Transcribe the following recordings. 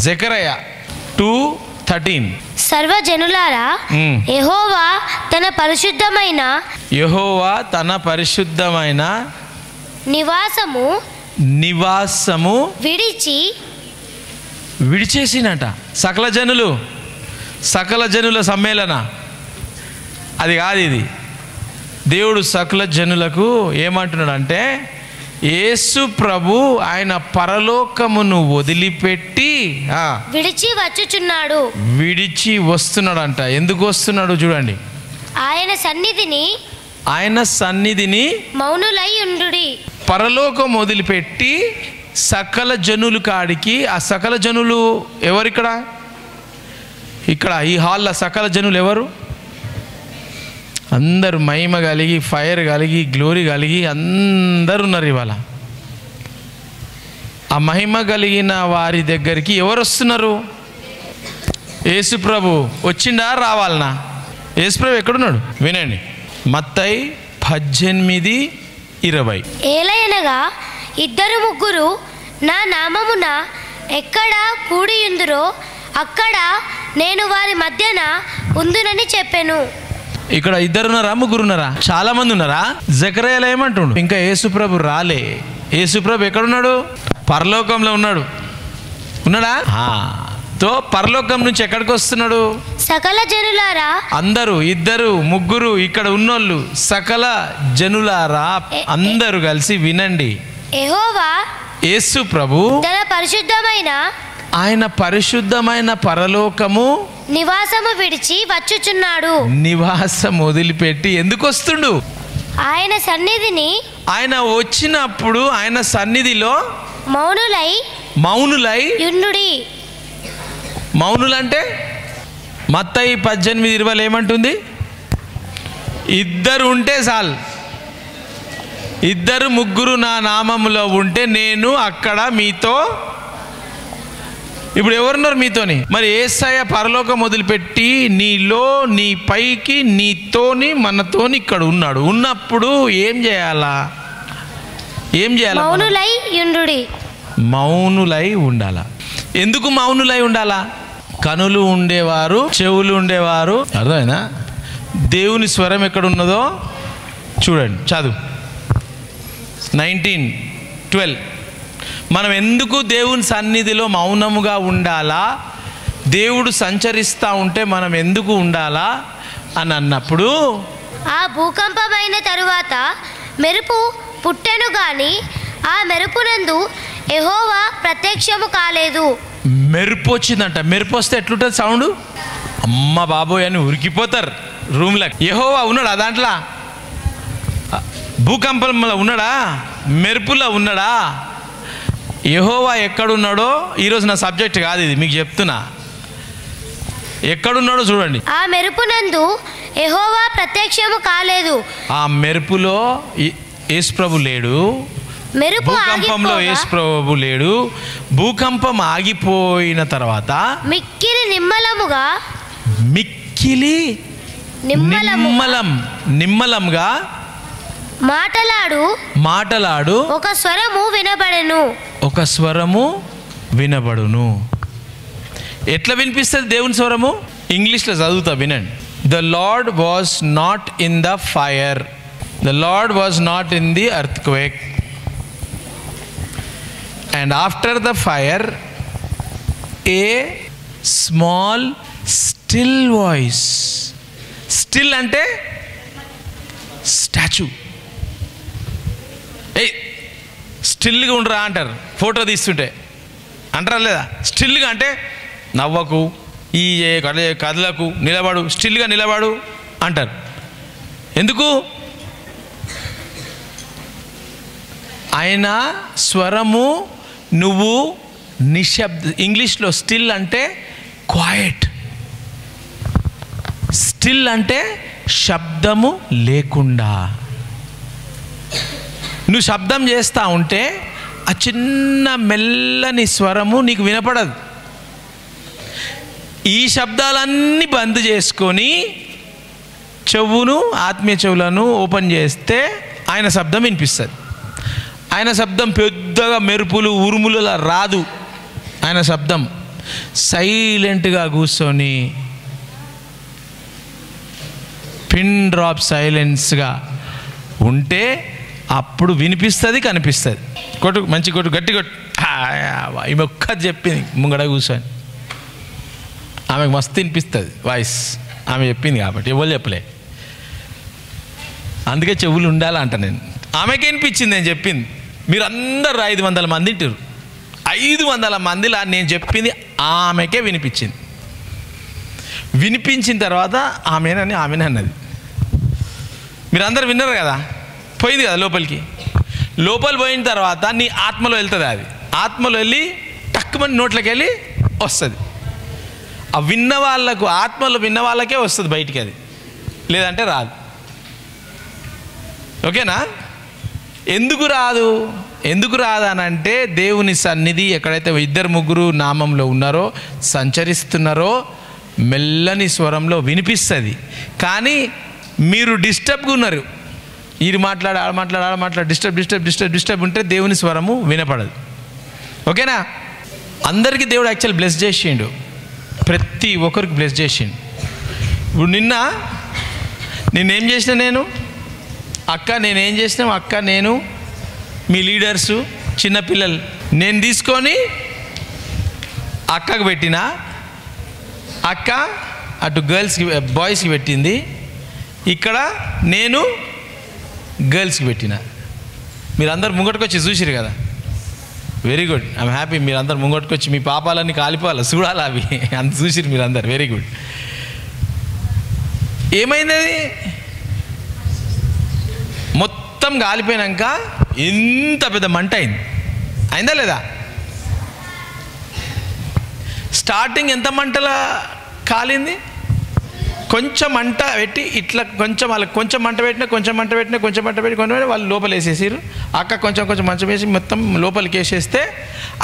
జకరయ 2:13. సర్వజనులారా, యెహోవా తన పరిశుద్ధమైన నివాసము విడిచేసినట. సకల జనుల సమ్మేళన అది కాదు. ఇది దేవుడు సకల జనులకు ఏమంటున్నాడు అంటే, యేసు ప్రభు ఆయన పరలోకమును వదిలిపెట్టి విడిచి వస్తున్నాడంట. ఎందుకు వస్తున్నాడు చూడండి. ఆయన సన్నిధిని మౌనులై ఉండుడి. పరలోకం వదిలిపెట్టి సకల జనులు కాడికి. ఆ సకల జనులు ఎవరిక్కడ? ఇక్కడ ఈ హాల్లో సకల జనులు ఎవరు? అందరు మహిమ కలిగి, ఫైర్ కలిగి, గ్లోరీ కలిగి అందరు ఉన్నారు ఇవాళ. ఆ మహిమ కలిగిన వారి దగ్గరికి ఎవరు వస్తున్నారు? యేసు ప్రభు వచ్చిండా రావాలనా? యేసు ప్రభు ఎక్కడున్నాడు వినండి. మత్తయి 18:20. ఏలయనగా ఇద్దరు ముగ్గురు నా నామమున ఎక్కడ కూడియుందురో అక్కడ నేను వారి మధ్యన ఉందునని చెప్పాను. ఇక్కడ ఇద్దరున్నారా, ముగ్గురున్నారా, చాలా మంది ఉన్నారా? జకరయాలో ఏమంటుండు? ఇంకా యేసుప్రభు రాలే. యేసుప్రభు ఎక్కడున్నాడు? పరలోకంలో ఉన్నాడా? తో పరలోకం నుంచి ఎక్కడికి వస్తున్నాడు? సకల జనులారా, అందరూ, ఇద్దరు ముగ్గురు ఇక్కడ ఉన్నోళ్ళు, సకల జనులారా అందరూ కలిసి వినండి. యెహోవా యేసు ప్రభు ఆయన పరిశుద్ధమైన పరలోకము నివాసము విడిచి వచ్చుచున్నాడు. నివాసం వదిలిపెట్టి ఎందుకు వస్తుండు? ఆయన సన్నిధిని, ఆయన వచ్చినప్పుడు ఆయన సన్నిధిలో మౌనులై ఉండుడి. మౌనులంటే మత్తయి 18:20 ఏమంటుంది? ఇద్దరు ఉంటే చాలు. ఇద్దరు ముగ్గురు నా నామములో ఉంటే నేను అక్కడ మీతో. ఇప్పుడు ఎవరున్నారు మీతోని? మరి యేసయ్య పరలోకం వదిలిపెట్టి నీలో, నీ పైకి, నీతోని, మనతోని ఇక్కడ ఉన్నాడు. ఉన్నప్పుడు ఏం చేయాలా? మౌనులై ఉండాలా. ఎందుకు మౌనులై ఉండాలా? కనులు ఉండేవారు, చెవులు ఉండేవారు. అర్థమైనా? దేవుని స్వరం ఎక్కడ ఉన్నదో చూడండి. చదువు 19:12. మనం ఎందుకు దేవుని సన్నిధిలో మౌనముగా ఉండాలా? దేవుడు సంచరిస్తూ ఉంటే మనం ఎందుకు ఉండాలా అని అన్నప్పుడు, ఆ భూకంపమైన తరువాత మెరుపు పుట్టెను గాని ఆ మెరుపునందు యెహోవా ప్రత్యక్షము కాలేదు. మెరుపు వచ్చిందంట. మెరుపు వస్తే ఎట్లుంటుంది సౌండ్? అమ్మ బాబోయ్ అని ఉరికిపోతారు రూమ్లో. యెహోవా ఉన్నాడా దాంట్లో? భూకంపంలో ఉన్నాడా? మెరుపులో ఉన్నాడా? యెహోవా ఎక్కడున్నాడో ఈరోజు నా సబ్జెక్ట్ కాదు ఇది, మీకు చెప్తున్నా. ఎక్కడున్నాడో చూడండి. ఆ మెరుపునందు యెహోవా ప్రత్యక్షము కాలేదు. ఆ మెరుపులో యేసు ప్రభు లేడు. భూకంపంలో యేసు ప్రభు లేడు. భూకంపం ఆగిపోయిన తర్వాత మిక్కిలి నిమ్మలంగా మాటలాడు ఒక స్వరము వినబడును. ఎట్లా వినిపిస్తుంది దేవుని స్వరము? ఇంగ్లీష్లో చదువుతా వినండి. The lord was not in the fire, the lord was not in the earthquake, and after the fire a small still voice. Still అంటే స్టాచ్యూ. స్టిల్గా ఉండరా అంటారు ఫోటో తీస్తుంటే, అంటారా లేదా? స్టిల్గా అంటే నవ్వకు, ఈ కదలకు, నిలబడు, స్టిల్గా నిలబడు అంటారు. ఎందుకు? ఆయన స్వరము నువ్వు ఇంగ్లీష్లో స్టిల్ అంటే క్వైట్. స్టిల్ అంటే శబ్దము లేకుండా. నువ్వు శబ్దం చేస్తూ ఉంటే ఆ చిన్న మెల్లని స్వరము నీకు వినపడదు. ఈ శబ్దాలన్నీ బంద్ చేసుకొని ఆత్మీయ చెవులను ఓపెన్ చేస్తే ఆయన శబ్దం వినిపిస్తుంది. ఆయన శబ్దం పెద్దగా మెరుపులు ఉరుములలా రాదు. ఆయన శబ్దం సైలెంట్గా కూర్చొని పిన్ డ్రాప్ సైలెన్స్గా ఉంటే అప్పుడు వినిపిస్తుంది, కనిపిస్తుంది. కొట్టు, మంచి కొట్టు, గట్టి కొట్టు. ఈమె ఒక్కది చెప్పింది ముంగడ కూర్చొని, ఆమెకు మస్తు వినిపిస్తుంది వాయిస్. ఆమె చెప్పింది కాబట్టి ఎవరు చెప్పలే, అందుకే చెవులు ఉండాలంట నేను. ఆమెకే వినిపించింది నేను చెప్పింది. మీరు అందరు 500 మంది తింటారు, 500 మందిలా నేను చెప్పింది ఆమెకే వినిపించింది. వినిపించిన తర్వాత ఆమెనే అన్నది. మీరు అందరు విన్నారు కదా, పోయింది కదా లోపలికి. లోపల పోయిన తర్వాత నీ ఆత్మలో వెళ్తుంది. అది ఆత్మలో వెళ్ళి టక్కుమని నోట్లోకి వెళ్ళి వస్తుంది. ఆ విన్న వాళ్ళకు, ఆత్మలో విన్న వాళ్ళకే వస్తుంది బయటికి, అది లేదంటే రాదు. ఓకేనా? ఎందుకు రాదు? ఎందుకు రాదనంటే దేవుని సన్నిధి ఎక్కడైతే 2-3 నామంలో ఉన్నారో, సంచరిస్తున్నారో, మెల్లని స్వరంలో వినిపిస్తుంది. కానీ మీరు డిస్టర్బ్గా ఉన్నారు, ఇది మాట్లాడ ఆడ మాట్లాడ డిస్టర్బ్ ఉంటే దేవుని స్వరము వినపడదు. ఓకేనా? అందరికీ దేవుడు యాక్చువల్ బ్లెస్ చేసిండు, ప్రతి ఒక్కరికి బ్లెస్ చేసిండు. ఇప్పుడు నిన్నేం చేసిన నేను, అక్క నేనేం చేసినాం, అక్క నేను మీ లీడర్సు చిన్నపిల్లలు నేను తీసుకొని అక్కకు పెట్టిన, అక్క అటు గర్ల్స్కి బాయ్స్కి పెట్టింది, ఇక్కడ నేను గర్ల్స్కి పెట్టిన. మీరందరూ ముంగట్టుకొచ్చి చూసిరు కదా, వెరీ గుడ్, ఐఎమ్ హ్యాపీ. మీరందరూ ముంగట్టుకొచ్చి మీ పాపాలన్నీ కాలిపోవాలి, చూడాలి అవి, అంత చూసిరు మీరందరు, వెరీ గుడ్. ఏమైంది? అది మొత్తం కాలిపోయినాక ఇంత పెద్ద మంట అయిందా లేదా? స్టార్టింగ్ ఎంత మంటలా కాలింది? కొంచెం మంట పెట్టి ఇట్లా కొంచెం వాళ్ళకి కొంచెం మంట పెట్టి వాళ్ళు లోపల వేసేసారు. అక్క కొంచెం మంచం వేసి మొత్తం లోపలికి వేసేస్తే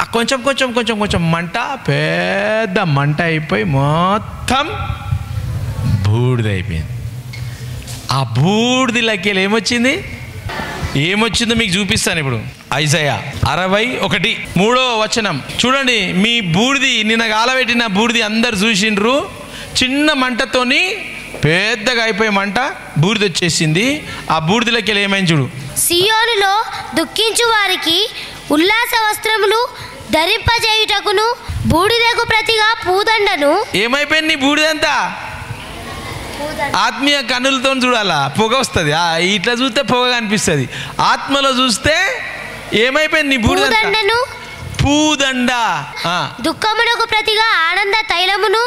ఆ కొంచెం మంట పెద్ద మంట అయిపోయి మొత్తం బూడిదైపోయింది. ఆ బూడిదిలోకి ఏమొచ్చిందో మీకు చూపిస్తాను ఇప్పుడు. ఐజయా 61:3 చూడండి. మీ బూడిది, నిన్న గాలబెట్టిన బూడిది అందరు చూసిండ్రు. చిన్న మంటతోని పెద్దగా అయిపోయి మంట బూడిద వచ్చేసింది. ఆ బూడిదలోకి ఏమైంది చూడు. సియోనులో దుఃఖించు వారికి ఉల్లాస వస్త్రములు ధరింపజేయుటకును బూడిదకు ప్రతిగా పూదండను. ఏమైపోయింది నీ బూడిదంతా? ఆత్మీయ కన్నులతో చూడాలా, పొగ వస్తుంది. ఇట్లా చూస్తే పొగ కనిపిస్తుంది. ఆత్మలో చూస్తే ఏమైపోయింది నీ బూడిదండను? పూదండ. దుఃఖమునకు ప్రతిగా ఆనంద తైలమును,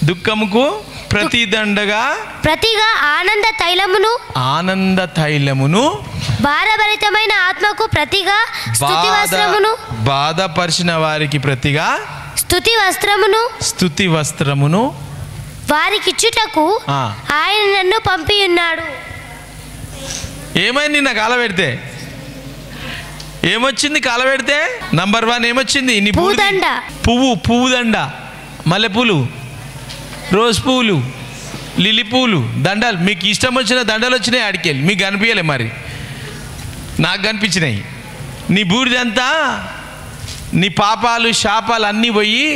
దుఃఖముకు ప్రతిదండగా ప్రతిగా ఆనంద తైలమును, భారభరితమైన ఆత్మకు ప్రతిగా స్తుతి వస్త్రమును, బాధపరిచిన వారికి ప్రతిగా స్తుతి వస్త్రమును వారికిచ్చుటకు ఆయన నన్ను పంపి ఉన్నాడు. ఏమైంది నా కాలబెడితే? ఏమొచ్చింది కాలబెడితే? నంబర్ 1 ఏమొచ్చింది? నీ పూదండ, పువ్వుదండ, మల్లెపూలు, రోజ్ పూలు, లిల్లీ పూలు, దండలు. మీకు ఇష్టం వచ్చిన దండలు వచ్చినాయి ఆడికెళ్ళి. మీకు కనిపించలే, మరి నాకు కనిపించినాయి. నీ బూడిదంతా నీ పాపాలు శాపాలు అన్నీ పోయి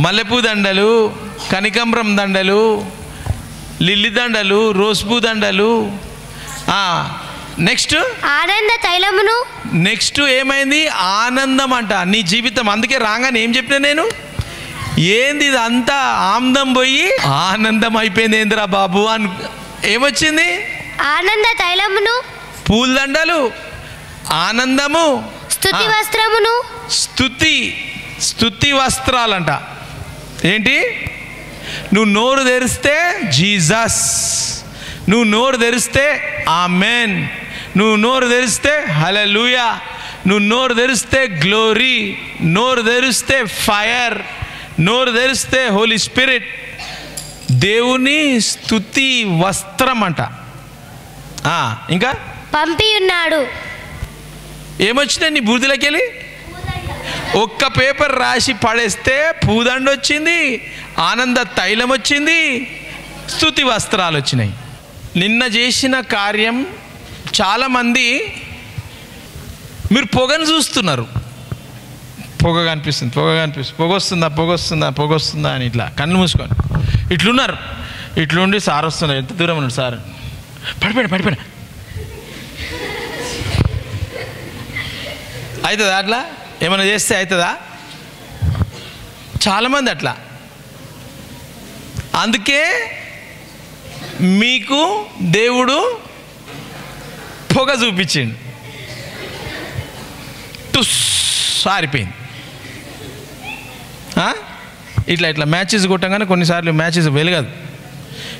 మల్లెపూ దండలు, కనకాంబరం దండలు, లిల్లీ దండలు, రోజ్ పూ దండలు. నెక్స్ట్ ఆనంద తైలమును. నెక్స్ట్ ఏమైంది? ఆనందం అంట నీ జీవితం. అందుకే రాగానే ఏం చెప్పినా నేను, ఏంది ఇదంతా ఆనందం పోయి ఆనందం అయిపోయింది ఏందిరా బాబు అని. ఏమొచ్చింది? ఆనంద తైలమును, పూలదండలు, ఆనందము, స్తుతి వస్త్రమును. స్తుతి వస్త్రాలంట. ఏంటి? నువ్వు నోరు తెరిస్తే జీసస్, నువ్వు నోరు తెరిస్తే ఆమెన్, నువ్వు నోరు తెరిస్తే హల్లెలూయా, నువ్వు నోరు తెరిస్తే గ్లోరీ, నోరు తెరిస్తే ఫైర్, నోరు తెరిస్తే హోలీ స్పిరిట్. దేవుని స్తుతి వస్త్రం అంట. ఇంకా పంపి ఉన్నాడు. ఏమొచ్చినాయి నీ బూడిదలోకి వెళ్ళి? ఒక్క పేపర్ రాసి పడేస్తే పూదండ వచ్చింది, ఆనంద తైలం వచ్చింది, స్తుతి వస్త్రాలు వచ్చినాయి. నిన్న చేసిన కార్యం చాలామంది మీరు పొగను చూస్తున్నారు, పొగ కనిపిస్తుంది, పొగ వస్తుందా అని ఇట్లా కళ్ళు మూసుకొని ఇట్లున్నారు. ఇట్లుండి సార్ వస్తున్నారు. ఎంత దూరం ఉన్నాడు సార్? పడిపోయాడు. అవుతుందా అట్లా? ఏమైనా చేస్తే అవుతుందా? చాలామంది అట్లా. అందుకే మీకు దేవుడు పొగ చూపించిండు, టుస్ సారిపోయింది. ఇట్లా మ్యాచెస్ కొట్టంగానే కొన్నిసార్లు మ్యాచెస్ వెలగదు.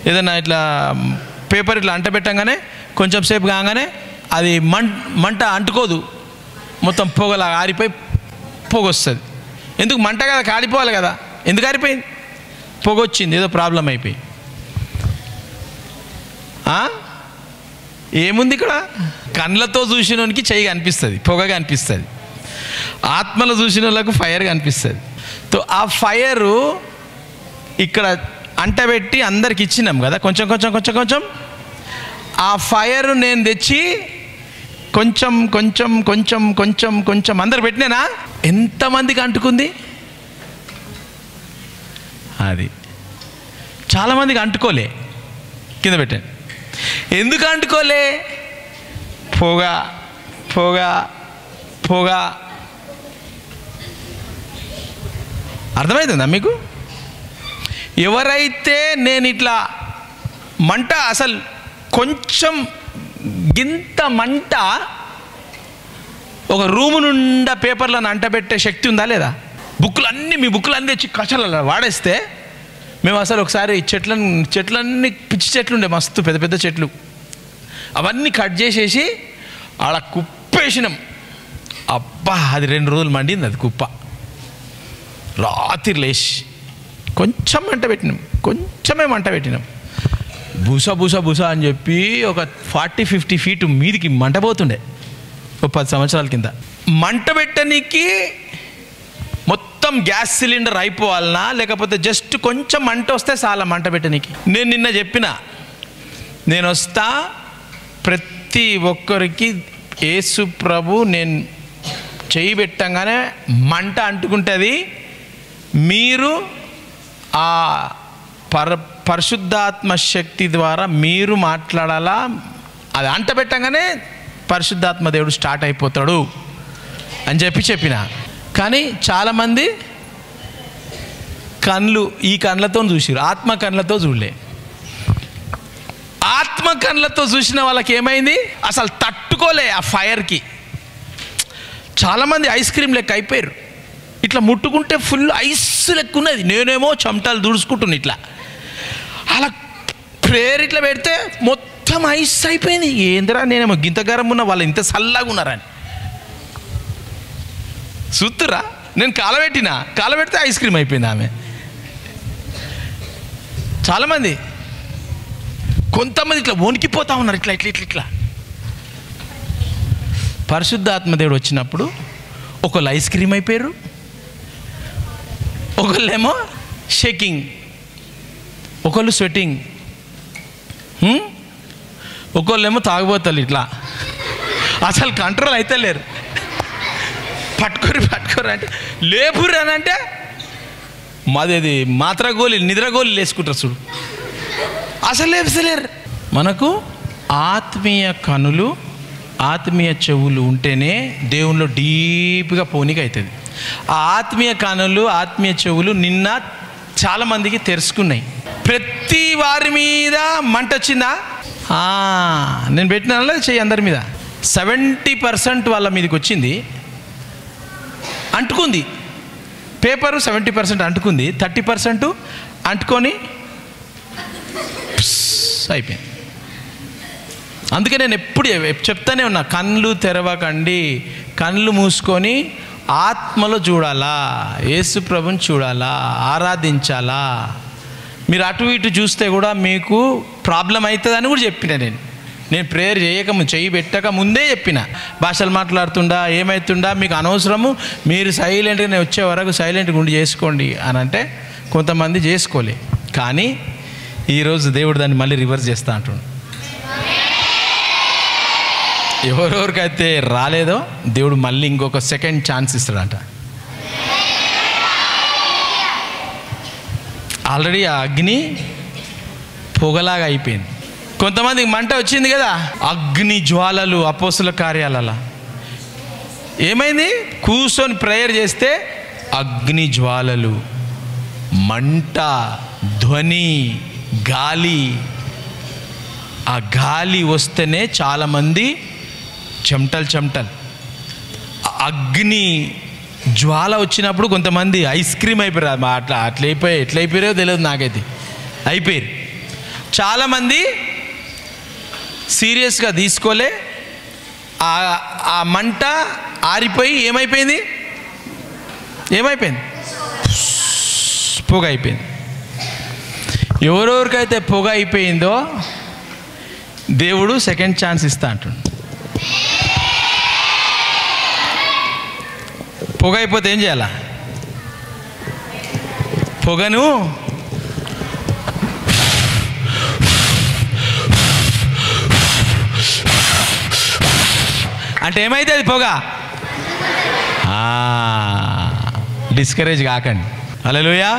ఏదైనా ఇట్లా పేపర్ ఇట్లా అంటబెట్టంగానే కొంచెం సేపు కాగానే అది మంట అంటుకోదు, మొత్తం పొగలా ఆరిపోయి పొగ వస్తుంది. ఎందుకు? మంట కదా, కాలిపోవాలి కదా. ఎందుకు ఆరిపోయింది? పొగ వచ్చింది, ఏదో ప్రాబ్లం అయిపోయి. ఏముంది ఇక్కడ? కళ్ళతో చూసినోనికి చెయ్యి కనిపిస్తుంది, పొగగా అనిపిస్తుంది. ఆత్మలో చూసిన వాళ్ళకు ఫైర్గా అనిపిస్తుంది. తో ఆ ఫైరు ఇక్కడ అంటబెట్టి అందరికి ఇచ్చినాం కదా, కొంచెం. ఆ ఫైర్ నేను తెచ్చి కొంచెం అందరు పెట్టినానా? ఎంతమందికి అంటుకుంది? అది చాలామందికి అంటుకోలే. కింద పెట్టాను. ఎందుకు అంటుకోలే? పొగ. అర్థమవుతుందా మీకు? ఎవరైతే నేను ఇట్లా మంట, అసలు కొంచెం గింత మంట ఒక రూము నుండా పేపర్లను అంటబెట్టే శక్తి ఉందా లేదా? మీ బుక్కులన్నీ తెచ్చి కషాలలో వాడేస్తే, మేము అసలు ఒకసారి చెట్లన్నీ పిచ్చి చెట్లు ఉండే, మస్తు పెద్ద చెట్లు, అవన్నీ కట్ చేసేసి ఆడ కుప్పేసినాం. అబ్బా, అది 2 రోజులు మండింది. అది కుప్ప రాత్రి లేచి కొంచెమే మంట పెట్టినాం. బుస అని చెప్పి ఒక 40-50 ఫీట్ మీదికి మంట పోతుండే ఒక 10 సంవత్సరాల కింద. మంట పెట్టడానికి మొత్తం గ్యాస్ సిలిండర్ అయిపోవాలనా, లేకపోతే జస్ట్ కొంచెం మంట వస్తే చాలా మంట పెట్టడానికి? నేను నిన్న చెప్పిన, నేను వస్తా, ప్రతి ఒక్కరికి యేసు ప్రభు నేను చెయ్యి పెట్టంగానే మంట అంటుకుంటుంది. మీరు ఆ పరిశుద్ధాత్మ శక్తి ద్వారా మీరు మాట్లాడాలా. అది అంటబెట్టంగానే పరిశుద్ధాత్మ దేవుడు స్టార్ట్ అయిపోతాడు అని చెప్పిన. కానీ చాలామంది ఈ కళ్ళతో చూసిరు, ఆత్మ కళ్ళతో చూడలే. ఆత్మ కళ్ళతో చూసిన వాళ్ళకి ఏమైంది? అసలు తట్టుకోలే ఆ ఫైర్కి. చాలామంది ఐస్ క్రీమ్ లెక్క అయిపోయారు. ఇట్లా ముట్టుకుంటే ఫుల్ ఐస్ లెక్క ఉన్నది, నేనేమో చెమటలు దుడుచుకుంటున్నా. ఇట్లా అలా ప్రేయర్ ఇట్లా పెడితే మొత్తం ఐస్ అయిపోయింది. ఏందిరా, నేనేమో గింత గరం ఉన్నా, వాళ్ళు ఇంత చల్లగా ఉన్నారని చూస్తురా. నేను కాలబెడితే ఐస్ క్రీమ్ అయిపోయింది ఆమె. చాలామంది, కొంతమంది ఇట్లా వణికిపోతా ఉన్నారు. ఇట్లా పరిశుద్ధాత్మదేవుడు వచ్చినప్పుడు ఒకళ్ళు ఐస్ క్రీమ్ అయిపోయారు, ఒకళ్ళేమో షేకింగ్, ఒకళ్ళు స్వెట్టింగ్, ఒకళ్ళేమో తాగుబోతారు. ఇట్లా అసలు కంట్రోల్ అయితే లేరు. పట్టుకోరు అంటే లేపురు అని అంటే మాదేది నిద్ర గోళీలు వేసుకుంటారు చూడు, అసలు లేపుసలేరు. మనకు ఆత్మీయ కనులు, ఆత్మీయ చెవులు ఉంటేనే దేవునిలో డీప్గా పోనీకి అవుతుంది. ఆ ఆత్మీయ కనులు, ఆత్మీయ చెవులు నిన్న చాలామందికి తెరుచుకున్నాయి. ప్రతి వారి మీద మంట వచ్చిందా? నేను పెట్టిన చెయ్యి అందరి మీద 70% వాళ్ళ మీదకి వచ్చింది, అంటుకుంది. పేపరు 70% అంటుకుంది, 30% అంటుకొని అయిపోయింది. అందుకే నేను ఎప్పుడు చెప్తానే ఉన్నా, కళ్ళు తెరవకండి, కళ్ళు మూసుకొని ఆత్మలో చూడాలా, యేసు ప్రభుని చూడాలా, ఆరాధించాలా. మీరు అటు ఇటు చూస్తే కూడా మీకు ప్రాబ్లం అవుతుందని కూడా చెప్పిన. నేను ప్రేయర్ చెయ్యి పెట్టక ముందే చెప్పిన, భాషలు మాట్లాడుతుండా ఏమవుతుండా మీకు అనవసరము, మీరు సైలెంట్గా నేను వచ్చే వరకు సైలెంట్గా ఉండి చేసుకోండి అని అంటే కొంతమంది చేసుకోలే. కానీ ఈరోజు దేవుడు దాన్ని మళ్ళీ రివర్స్ చేస్తా అంటుండు. ఎవరెవరికైతే రాలేదో దేవుడు మళ్ళీ ఇంకొక సెకండ్ ఛాన్స్ ఇస్తాడంట. ఆల్రెడీ ఆ అగ్ని పొగలాగా అయిపోయింది. కొంతమందికి మంట వచ్చింది కదా, అగ్ని జ్వాలలు అపోస్తుల కార్యాలలో ఏమైంది? కూర్చొని ప్రేయర్ చేస్తే అగ్ని జ్వాలలు, మంట, ధ్వని, గాలి. ఆ గాలి వస్తేనే చాలామంది చెమటలు. అగ్ని జ్వాల వచ్చినప్పుడు కొంతమంది ఐస్ క్రీమ్ అయిపోయారు. ఎట్లా అయిపోయారో తెలియదు నాకైతే, అయిపోయారు. చాలామంది సీరియస్గా తీసుకోలే. ఆ మంట ఆరిపోయి ఏమైపోయింది? పొగ అయిపోయింది. ఎవరెవరికైతే పొగ అయిపోయిందో దేవుడు సెకండ్ ఛాన్స్ ఇస్తా అంటుండు. పొగ అయిపోతే ఏం చేయాలా? పొగను అంటే ఏమైతుంది? పొగ. డిస్కరేజ్ కాకండి. హల్లెలూయా.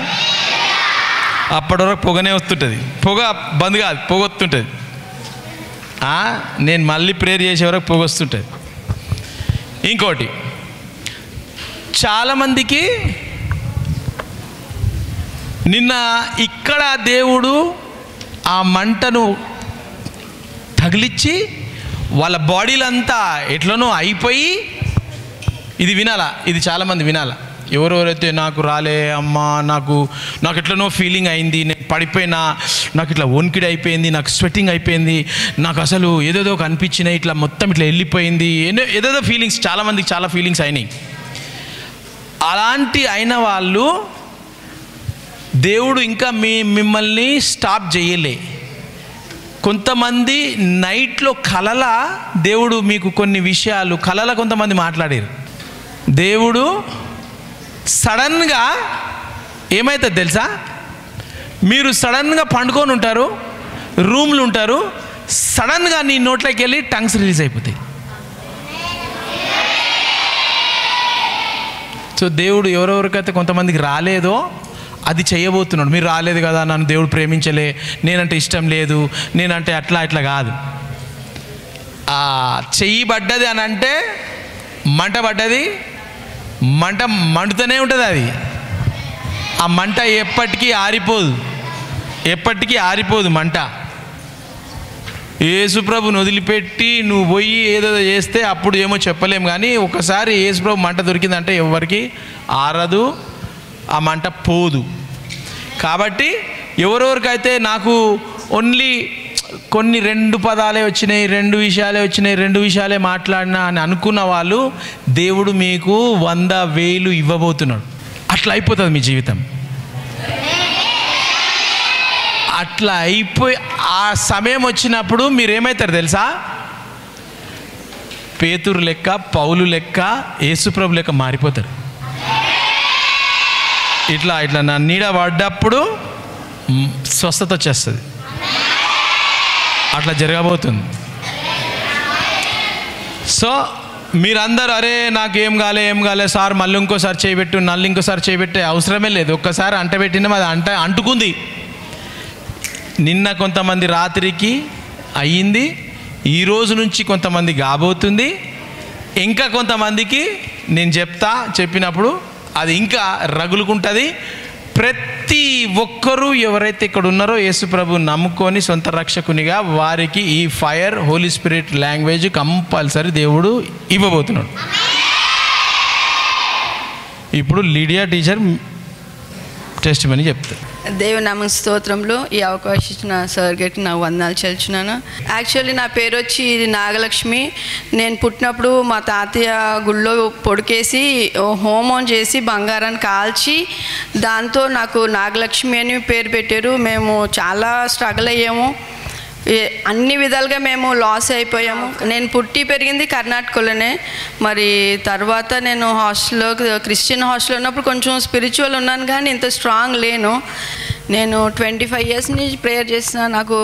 అప్పటి వరకు పొగనే వస్తుంటుంది. పొగ బంద్ కాదు, పొగ వస్తుంటుంది. నేను మళ్ళీ ప్రేయర్ చేసే వరకు పొగ వస్తుంటుంది. ఇంకోటి, చాలామందికి నిన్న ఇక్కడ దేవుడు ఆ మంటను తగిలిచ్చి వాళ్ళ బాడీలంతా ఎట్లనో అయిపోయి, ఇది వినాలా, ఇది చాలామంది వినాలా. ఎవరెవరైతే నాకు రాలే అమ్మా, నాకు ఎట్లనో ఫీలింగ్ అయింది, నేను పడిపోయినా, నాకు ఇట్లా వణికిడి అయిపోయింది, నాకు స్వెట్టింగ్ అయిపోయింది, నాకు అసలు ఏదేదో అనిపించినాయి, ఇట్లా మొత్తం ఇట్లా వెళ్ళిపోయింది, ఏదేదో ఫీలింగ్స్, చాలామందికి చాలా ఫీలింగ్స్ అయినాయి. అలాంటి అయిన వాళ్ళు దేవుడు ఇంకా మిమ్మల్ని స్టాప్ చేయలే. కొంతమంది నైట్లో కలల దేవుడు మీకు కొన్ని విషయాలు కలల కొంతమంది మాట్లాడారు. దేవుడు సడన్గా ఏమవుతుంది తెలుసా? మీరు సడన్గా పండుకొని ఉంటారు, రూమ్లు ఉంటారు, సడన్గా నీ నోట్లోకి వెళ్ళి టంగ్స్ రిలీజ్ అయిపోతాయి. సో దేవుడు ఎవరెవరికైతే కొంతమందికి రాలేదో అది చేయబోతున్నాడు. మీరు రాలేదు కదా, నన్ను దేవుడు ప్రేమించలే, నేనంటే ఇష్టం లేదు, నేనంటే అట్లా కాదు. చెయ్యి పడ్డది అని అంటే మంట పడ్డది, మంట మండుతూనే ఉంటుంది. అది ఆ మంట ఎప్పటికీ ఆరిపోదు మంట. యేసుప్రభుని వదిలిపెట్టి నువ్వు పోయి ఏదో చేస్తే అప్పుడు ఏమో చెప్పలేము, కానీ ఒకసారి యేసుప్రభు మంట దొరికిందంటే ఎవరికి ఆరదు, ఆ మంట పోదు. కాబట్టి ఎవరెవరికైతే నాకు ఓన్లీ కొన్ని 2 పదాలే వచ్చినాయి, 2 విషయాలే వచ్చినాయి, 2 విషయాలే మాట్లాడినా అని అనుకున్న వాళ్ళు దేవుడు మీకు 100,000 ఇవ్వబోతున్నాడు. అట్లా అయిపోతుంది మీ జీవితం. అట్లా అయిపోయి ఆ సమయం వచ్చినప్పుడు మీరేమవుతారు తెలుసా? పేతురు లెక్క, పౌలు లెక్క, యేసుప్రభు లెక్క మారిపోతారు. ఇట్లా నా నీడ పడ్డప్పుడు స్వస్థత వచ్చేస్తుంది. అట్లా జరగబోతుంది. సో మీరందరూ అరే నాకేం కాలే సార్, మళ్ళీ ఇంకోసారి చేయబెట్టు, ఇంకోసారి చేయబెట్టే అవసరమే లేదు. ఒక్కసారి అంటబెట్టినా అది అంటుకుంది. నిన్న కొంతమంది రాత్రికి అయ్యింది, ఈరోజు నుంచి కొంతమంది కాబోతుంది, ఇంకా కొంతమందికి నేను చెప్పినప్పుడు అది ఇంకా రగులుకుంటుంది. ప్రతి ఒక్కరూ ఎవరైతే ఇక్కడ ఉన్నారో యేసు ప్రభు నమ్ముకొని సొంత రక్షకునిగా వారికి ఈ fire Holy Spirit language compulsory దేవుడు ఇవ్వబోతున్నాడు. ఇప్పుడు లీడియా టీచర్ టెస్టిమనీ చెప్తారు. దేవుని నామ స్తోత్రంలో ఈ అవకాశం ఇచ్చిన సార్ గారికి నా వందనాలు చెల్లిస్తున్నాను. యాక్చువల్లీ నా పేరు వచ్చి నాగలక్ష్మి. నేను పుట్టినప్పుడు మా తాతయ్య గుళ్ళో పొడికేసి హోమం చేసి బంగారాన్ని కాల్చి దాంతో నాకు నాగలక్ష్మి అని పేరు పెట్టారు. మేము చాలా స్ట్రగుల్ అయ్యాము, అన్ని విధాలుగా మేము లాస్ అయిపోయాము. నేను పుట్టి పెరిగింది కర్ణాటకలోనే. మరి తర్వాత నేను క్రిస్టియన్ హాస్టల్లో ఉన్నప్పుడు కొంచెం స్పిరిచువల్ ఉన్నాను, కానీ ఇంత స్ట్రాంగ్ లేను. నేను 25 years నుంచి ప్రేయర్ చేసిన, నాకు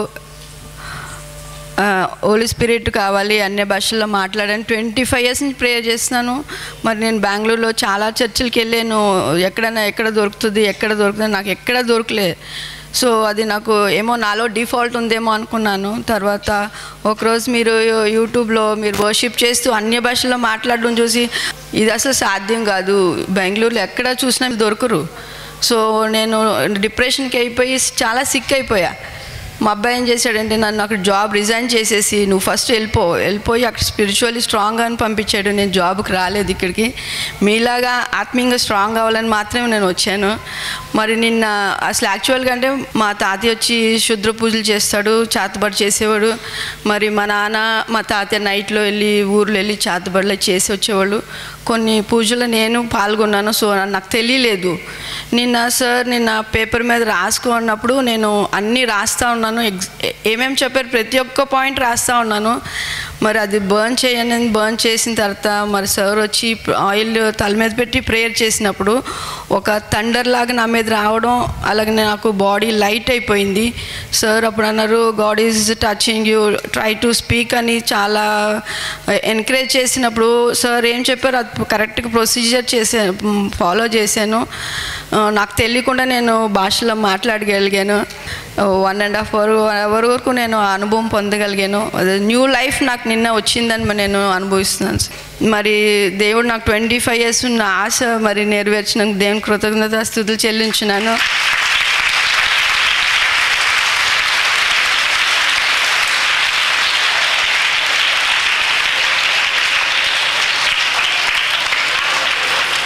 హోలీ స్పిరిట్ కావాలి, అన్య భాషల్లో మాట్లాడాను. 25 years నుంచి ప్రేయర్ చేస్తున్నాను. మరి నేను బెంగళూరులో చాలా చర్చిలకి వెళ్ళాను. ఎక్కడ దొరుకుతుంది నాకు ఎక్కడ దొరకలేదు. సో అది నాకు ఏమో నాలో డిఫాల్ట్ ఉందేమో అనుకున్నాను. తర్వాత ఒకరోజు మీరు యూట్యూబ్లో మీరు వర్షిప్ చేస్తూ అన్య భాషలో మాట్లాడడం చూసి ఇది అసలు సాధ్యం కాదు, బెంగళూరులో ఎక్కడ చూసినా దొరకరు. సో నేను డిప్రెషన్కి అయిపోయి చాలా సిక్ అయిపోయా. మా అబ్బాయి ఏం చేశాడంటే నన్ను అక్కడ జాబ్ రిజైన్ చేసేసి నువ్వు ఫస్ట్ వెళ్ళిపోయి అక్కడ స్పిరిచువల్లీ స్ట్రాంగ్ అని పంపించాడు. నేను జాబ్కి రాలేదు ఇక్కడికి. మీలాగా ఆత్మీయంగా స్ట్రాంగ్ అవ్వాలని మాత్రమే నేను వచ్చాను. మరి నిన్న అసలు యాక్చువల్గా అంటే మా తాతయ్య వచ్చి శుద్ర పూజలు చేస్తాడు, చాతబడి చేసేవాడు. మరి మా నాన్న మా తాతయ్య నైట్లో ఊర్లో వెళ్ళి చాతబడిలో చేసి వచ్చేవాళ్ళు. కొన్ని పూజలు నేను పాల్గొన్నాను. సో నాకు తెలియలేదు. నిన్న పేపర్ మీద రాసుకున్నప్పుడు నేను అన్నీ రాస్తూ ఉన్నాను. ఏమేమి చెప్పారు ప్రతి ఒక్క పాయింట్ రాస్తూ ఉన్నాను. మరి అది బర్న్ చేసిన తర్వాత మరి సార్ వచ్చి ఆయిల్ తల మీద పెట్టి ప్రేయర్ చేసినప్పుడు ఒక థండర్ లాగా నా మీద రావడం, అలాగే నాకు బాడీ లైట్ అయిపోయింది. సార్ అప్పుడు అన్నారు God is touching you, try to speak అని చాలా ఎంకరేజ్ చేసినప్పుడు సార్ ఏం చెప్పారు అది కరెక్ట్గా ప్రొసీజర్ ఫాలో చేశాను. నాకు తెలియకుండా నేను భాషలో మాట్లాడగలిగాను. 1.5 hour వరకు నేను అనుభవం పొందగలిగాను. న్యూ లైఫ్ నాకు నిన్న వచ్చిందని నేను అనుభవిస్తున్నాను. మరి దేవుడు నాకు 25 years ఉన్న ఆశ మరి నెరవేర్చినందుకు దేవుని కృతజ్ఞతాస్తుతులు చెల్లించున్నాను.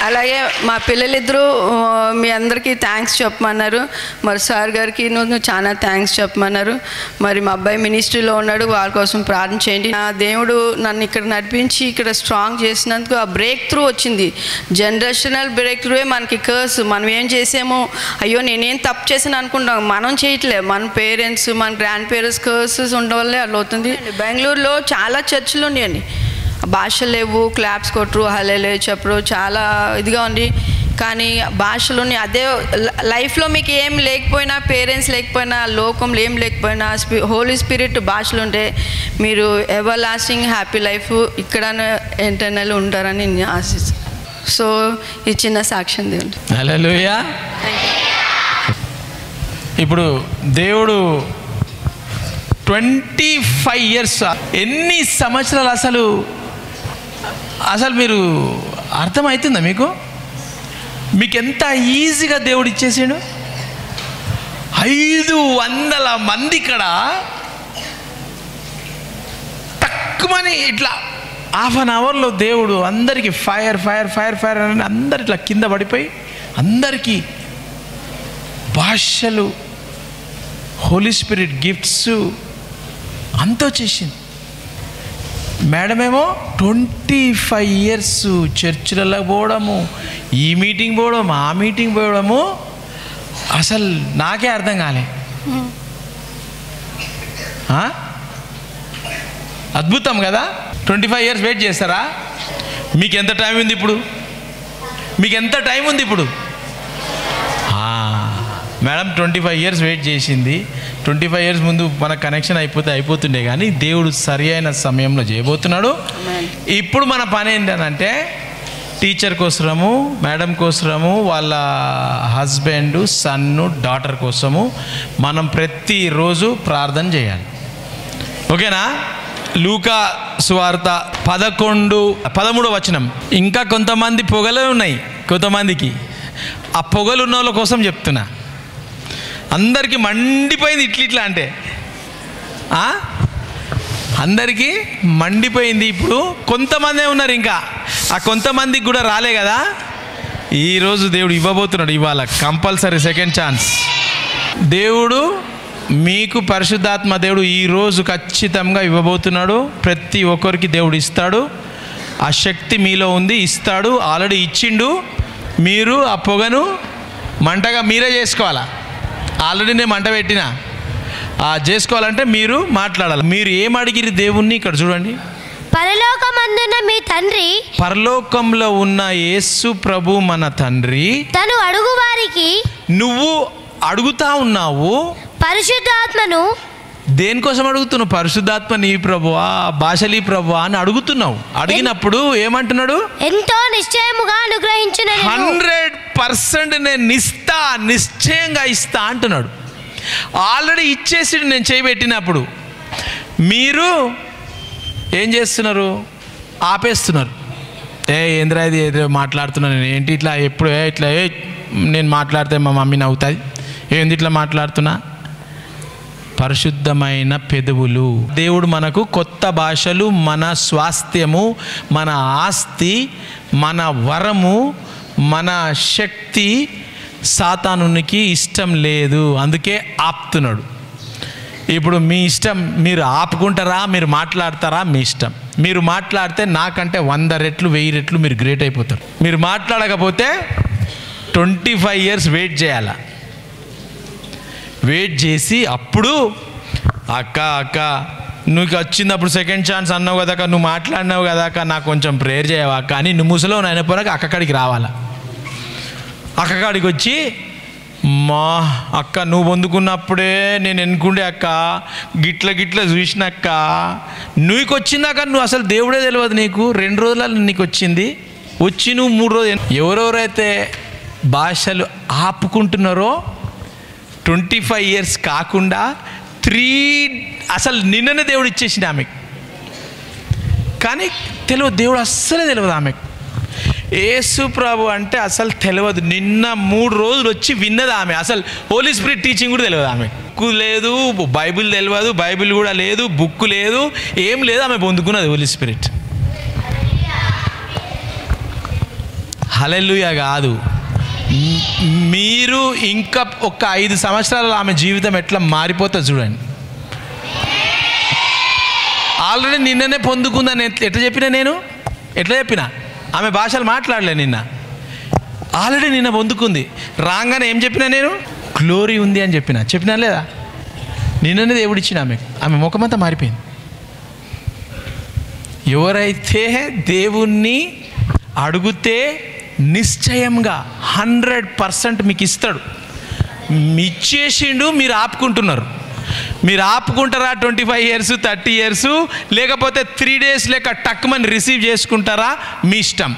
అలాగే మా పిల్లలిద్దరూ మీ అందరికీ థ్యాంక్స్ చెప్పమన్నారు. మరి సార్ గారికి చాలా థ్యాంక్స్ చెప్పమన్నారు. మరి మా అబ్బాయి మినిస్ట్రీలో ఉన్నాడు, వాళ్ళ కోసం ప్రార్థన చేయండి. నా దేవుడు నన్ను ఇక్కడ నడిపించి ఇక్కడ స్ట్రాంగ్ చేసినందుకు ఆ బ్రేక్ త్రూ వచ్చింది. జనరేషనల్ బ్రేక్ త్రూవే మనకి కర్స్. మనం ఏం చేసామో అయ్యో నేనేం తప్పు చేసాను అనుకుంటాం, మనం చేయట్లే. మన పేరెంట్స్ మన గ్రాండ్ పేరెంట్స్ కర్సెస్ ఉండడం వల్లే అలా అవుతుంది. బెంగళూరులో చాలా చర్చిలు ఉన్నాయండి, భాషలు లేవు, క్లాప్స్ కొట్టరు, హల్లెలూయా చెప్పరు, చాలా ఇదిగా ఉంది. కానీ భాషలోని అదే లైఫ్లో మీకు ఏం లేకపోయినా, పేరెంట్స్ లేకపోయినా, లోకంలో ఏం లేకపోయినా హోలీ స్పిరిట్ భాషలు ఉంటే మీరు ఎవర్ లాస్టింగ్ హ్యాపీ లైఫ్ ఇక్కడ ఇంటర్నల్ ఉంటారని నేను ఆశిస్తాను. సో ఈ చిన్న సాక్ష్యం దేవుడు. హల్లెలూయా. ఇప్పుడు దేవుడు 25 years, ఎన్ని సంవత్సరాలు అసలు మీరు అర్థమవుతుందా మీకు ఎంత ఈజీగా దేవుడు ఇచ్చేసాడు. 500 మంది ఇక్కడ తక్కువని ఇట్లా 1/2 hourలో దేవుడు అందరికీ ఫైర్ అని అందరు ఇట్లా కింద పడిపోయి అందరికీ భాషలు, హోలీ స్పిరిట్ గిఫ్ట్స్ అంతా వచ్చేసింది. మేడం ఏమో 25 years చర్చిలలో పోవడము, ఈ మీటింగ్ పోవడం, ఆ మీటింగ్ పోవడము, అసలు నాకే అర్థం కాలే. అద్భుతం కదా. 25 years వెయిట్ చేస్తారా? మీకు ఎంత టైం ఉంది ఇప్పుడు? మేడం 25 years వెయిట్ చేసింది. 25 years ముందు మన కనెక్షన్ అయిపోతుండే, కానీ దేవుడు సరి అయిన సమయంలో చేయబోతున్నాడు. ఇప్పుడు మన పని ఏంటంటే టీచర్ కోసము, మేడం కోసము, వాళ్ళ హస్బెండ్, సన్ను, డాటర్ కోసము మనం ప్రతిరోజు ప్రార్థన చేయాలి. ఓకేనా? లూకా సువార్త 11:13 వచనం. ఇంకా కొంతమంది పొగలే ఉన్నాయి కొంతమందికి. ఆ పొగలు ఉన్న వాళ్ళ కోసం చెప్తున్నా. అందరికీ మండిపోయింది ఇట్లా అంటే, అందరికీ మండిపోయింది. ఇప్పుడు కొంతమందే ఉన్నారు, ఇంకా ఆ కొంతమందికి కూడా రాలే కదా. ఈరోజు దేవుడు ఇవ్వబోతున్నాడు. ఇవాళ కంపల్సరీ సెకండ్ ఛాన్స్ దేవుడు మీకు, పరిశుద్ధాత్మ దేవుడు ఈరోజు ఖచ్చితంగా ఇవ్వబోతున్నాడు. ప్రతి ఒక్కరికి దేవుడు ఇస్తాడు. ఆ శక్తి మీలో ఉంది, ఇస్తాడు. ఆల్రెడీ ఇచ్చిండు. మీరు ఆ పొగను మంటగా మీరే చేసుకోవాలా. ఆల్రెడీ నేను మంట పెట్టినా. చేసుకోవాలంటే మీరు మాట్లాడాలి. మీరు ఏం అడిగిరి దేవుణ్ణి? ఇక్కడ చూడండి. పరలోకమందున్న మీ తండ్రి, పరలోకంలో ఉన్న యేసు ప్రభు మన తండ్రి తను అడుగు వారికి, నువ్వు అడుగుతా ఉన్నావు, పరిశుద్ధాత్మను దేనికోసం అడుగుతున్నావు? పరిశుద్ధాత్మ నీ ప్రభువా, భాషలీ ప్రభువా అని అడుగుతున్నావు. అడిగినప్పుడు ఏమంటున్నాడు? ఎంతో నిశ్చయముగా అనుగ్రహించిన 100% నేను ఇస్తా, నిశ్చయంగా ఇస్తా అంటున్నాడు. ఆల్రెడీ ఇచ్చేసి నేను చేయబెట్టినప్పుడు మీరు ఏం చేస్తున్నారు? ఆపేస్తున్నారు. ఏంద్రా ఇది ఏదో మాట్లాడుతున్నాను నేను, ఏంటి ఇట్లా ఎప్పుడు ఇట్లా నేను మాట్లాడితే మా మమ్మీ నవ్వుతుంది, ఏంది ఇట్లా మాట్లాడుతున్నా? పరిశుద్ధమైన పెదవులు. దేవుడు మనకు కొత్త భాషలు మన స్వాస్థ్యము, మన ఆస్తి, మన వరము, మన శక్తి సాతానునికి ఇష్టం లేదు, అందుకే ఆపుతున్నాడు. ఇప్పుడు మీ ఇష్టం, మీరు ఆపుకుంటారా, మీరు మాట్లాడతారా, మీ ఇష్టం. మీరు మాట్లాడితే నాకంటే 100 రెట్లు 1000 రెట్లు మీరు గ్రేట్ అయిపోతారు. మీరు మాట్లాడకపోతే 25 years వెయిట్ చేయాల. వెయిట్ చేసి అప్పుడు అక్క నువ్వు వచ్చినప్పుడు సెకండ్ ఛాన్స్ అన్నావు కదాక, నువ్వు మాట్లాడినావు కదాక, నాకు కొంచెం ప్రేయర్ చేయవా కానీ నువ్వు ముసలో అయిపోయినాక అక్కడికి రావాలా. అక్కడికి వచ్చి మా అక్క నువ్వు పొందుకున్నప్పుడే నేను ఎన్నుకుండే అక్క, గిట్ల చూసినక్క, నువ్వుకి వచ్చిందాక నువ్వు అసలు దేవుడే తెలియదు నీకు, 2 రోజులలో నీకు వచ్చింది, వచ్చి నువ్వు 3 రోజులు. ఎవరెవరైతే భాషలు ఆపుకుంటున్నారో 25 years కాకుండా 3 అసలు నిన్ననే దేవుడు ఇచ్చేసింది ఆమెకు, కానీ తెలియదు, దేవుడు అస్సలే తెలియదు ఆమెకు. యేసు ప్రభు అంటే అసలు తెలియదు. నిన్న 3 రోజులు వచ్చి విన్నది ఆమె. అసలు హోలీ స్పిరిట్ టీచింగ్ కూడా తెలియదు ఆమె. బుక్ లేదు, బైబిల్ తెలియదు, బైబిల్ కూడా లేదు, బుక్ లేదు, ఏం లేదు. ఆమె పొందుకున్నది హోలీ స్పిరిట్. హల్లెలూయా కాదు. మీరు ఇంకా ఒక 5 సంవత్సరాల ఆమె జీవితం ఎట్లా మారిపోతుంది చూడండి. ఆల్రెడీ నిన్ననే పొందుకుందని ఎట్లా చెప్పినా, నేను ఎట్లా చెప్పినా, ఆమె భాషలు మాట్లాడలే నిన్న, ఆల్రెడీ నిన్న పొందుకుంది. రాగానే ఏం చెప్పినా, నేను గ్లోరీ ఉంది అని చెప్పినా లేదా? నిన్ననే దేవుడు ఇచ్చిన ఆమె ముఖమంతా మారిపోయింది. ఎవరైతే దేవుణ్ణి అడిగితే నిశ్చయంగా 100% మీకు ఇస్తాడు. ఇచ్చేసిండు, మీరు ఆపుకుంటున్నారు. మీరు ఆపుకుంటారా 25 years 30 years, లేకపోతే 3 days లేక టక్మని రిసీవ్ చేసుకుంటారా, మీ ఇష్టం.